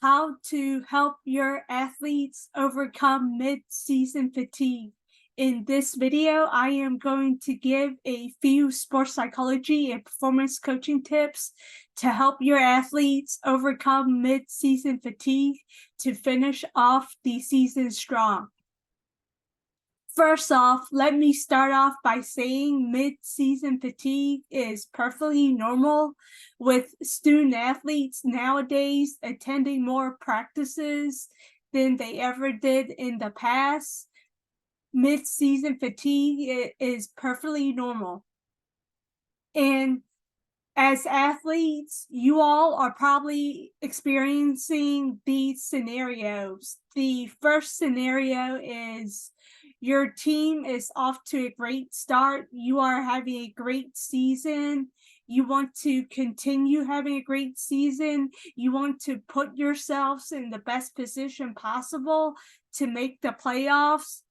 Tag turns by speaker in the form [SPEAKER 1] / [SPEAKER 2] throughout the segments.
[SPEAKER 1] how to help your athletes overcome mid-season fatigue. In this video, I am going to give a few sports psychology and performance coaching tips to help your athletes overcome mid-season fatigue to finish off the season strong. First off, let me start off by saying mid-season fatigue is perfectly normal, with student athletes nowadays attending more practices than they ever did in the past. Mid-season fatigue is perfectly normal. And as athletes, you all are probably experiencing these scenarios. The first scenario is your team is off to a great start. You are having a great season. You want to continue having a great season. You want to put yourselves in the best position possible to make the playoffs.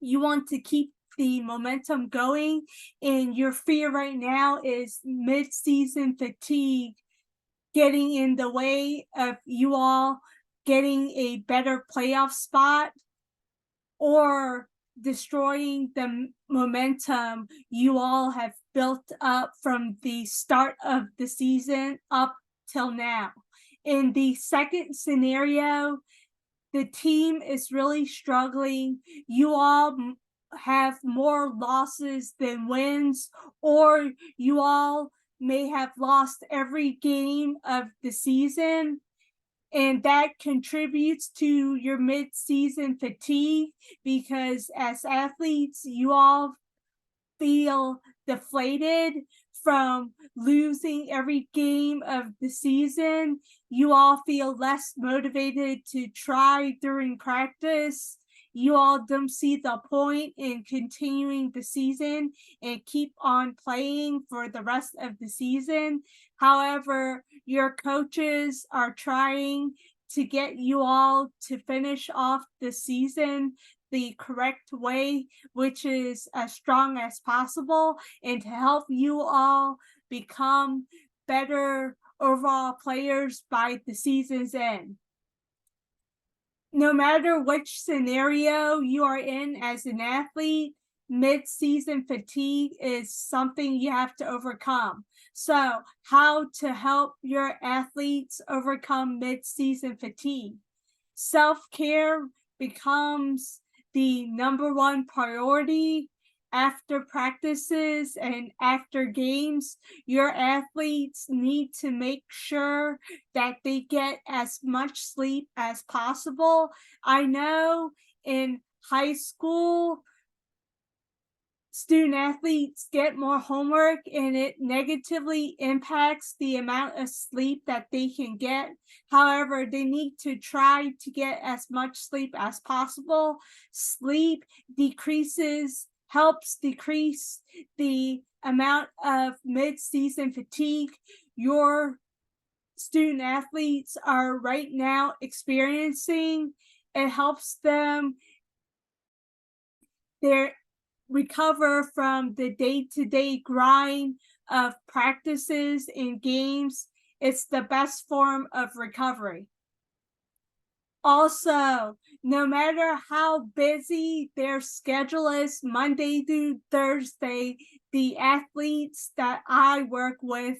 [SPEAKER 1] You want to keep the momentum going, and your fear right now is mid-season fatigue getting in the way of you all getting a better playoff spot or destroying the momentum you all have built up from the start of the season up till now. In the second scenario, the team is really struggling. You all have more losses than wins, or you all may have lost every game of the season, and that contributes to your mid-season fatigue because as athletes, you all feel deflated from losing every game of the season. You all feel less motivated to try during practice. You all don't see the point in continuing the season and keep on playing for the rest of the season. However, your coaches are trying to get you all to finish off the season the correct way, which is as strong as possible, and to help you all become better overall players by the season's end. No matter which scenario you are in as an athlete, mid-season fatigue is something you have to overcome. So, how to help your athletes overcome mid-season fatigue? Self-care becomes the number one priority. After practices and after games, your athletes need to make sure that they get as much sleep as possible. I know in high school, student athletes get more homework and it negatively impacts the amount of sleep that they can get. However, they need to try to get as much sleep as possible. Sleep helps decrease the amount of mid-season fatigue your student athletes are right now experiencing. It helps them recover from the day-to-day grind of practices and games. It's the best form of recovery. Also, no matter how busy their schedule is, Monday through Thursday, the athletes that I work with,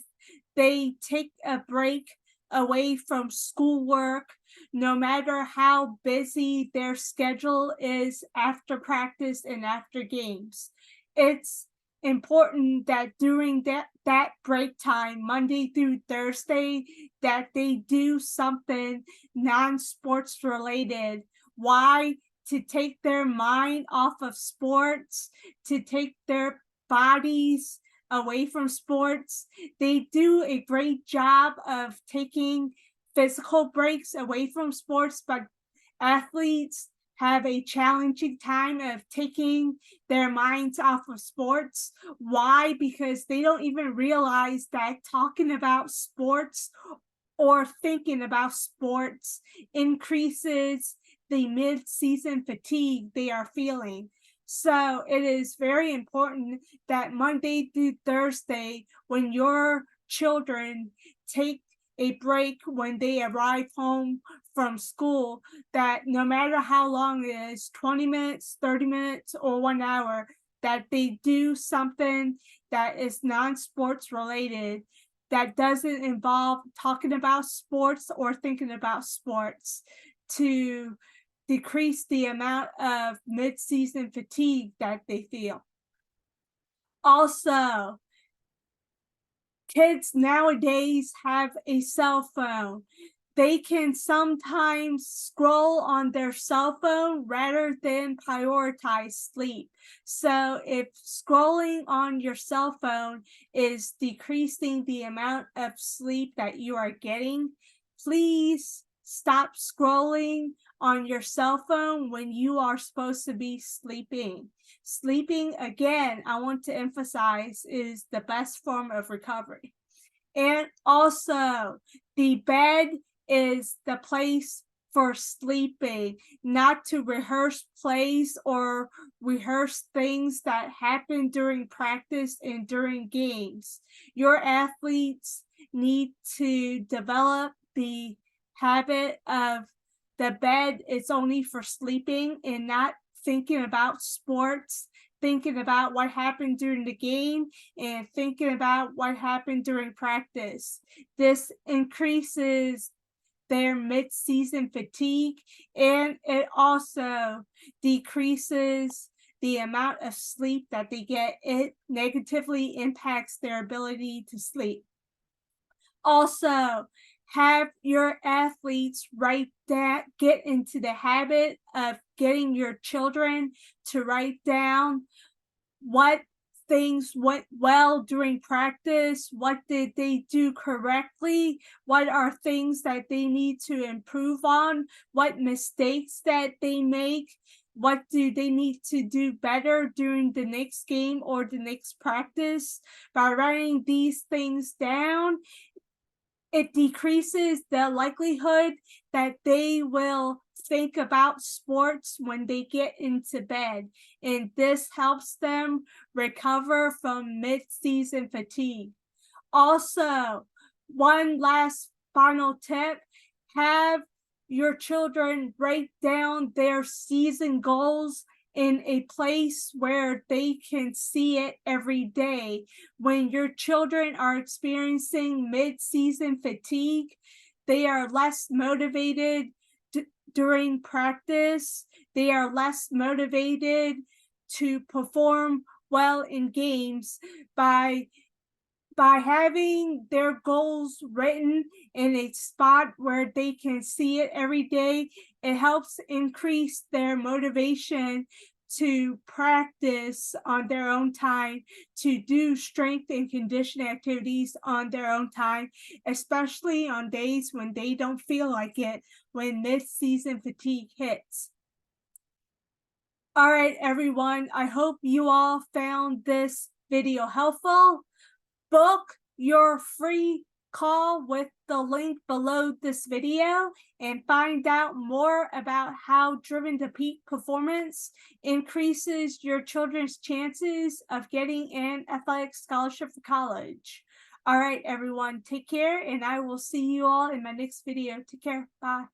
[SPEAKER 1] they take a break away from schoolwork, no matter how busy their schedule is after practice and after games. It's important that during that break time, Monday through Thursday, that they do something non-sports related. Why? To take their mind off of sports, to take their bodies away from sports. They do a great job of taking physical breaks away from sports, but athletes have a challenging time of taking their minds off of sports. Why? Because they don't even realize that talking about sports or thinking about sports increases the mid-season fatigue they are feeling. So it is very important that Monday through Thursday, when your children take a break when they arrive home from school, that no matter how long it is, 20 minutes, 30 minutes, or 1 hour, that they do something that is non-sports related, that doesn't involve talking about sports or thinking about sports, to decrease the amount of mid-season fatigue that they feel. Also, kids nowadays have a cell phone. They can sometimes scroll on their cell phone rather than prioritize sleep. So if scrolling on your cell phone is decreasing the amount of sleep that you are getting, please stop scrolling on your cell phone when you are supposed to be sleeping. Sleeping, again, I want to emphasize, is the best form of recovery. And also, the bed is the place for sleeping, not to rehearse plays or rehearse things that happen during practice and during games. Your athletes need to develop the habit of the bed is only for sleeping and not thinking about sports, thinking about what happened during the game, and thinking about what happened during practice. This increases their mid-season fatigue, and it also decreases the amount of sleep that they get. It negatively impacts their ability to sleep. Also, have your athletes get into the habit of getting your children to write down what things went well during practice, what did they do correctly, what are things that they need to improve on, what mistakes that they make, what do they need to do better during the next game or the next practice. By writing these things down, it decreases the likelihood that they will think about sports when they get into bed, and this helps them recover from mid-season fatigue. Also, one last final tip: have your children write down their season goals in a place where they can see it every day. When your children are experiencing mid-season fatigue, they are less motivated during practice. They are less motivated to perform well in games. By having their goals written in a spot where they can see it every day, it helps increase their motivation to practice on their own time, to do strength and conditioning activities on their own time, especially on days when they don't feel like it, when mid-season fatigue hits. All right, everyone, I hope you all found this video helpful. Book your free call with the link below this video and find out more about how Driven to Peak Performance increases your children's chances of getting an athletic scholarship for college. All right, everyone, take care, and I will see you all in my next video. Take care. Bye.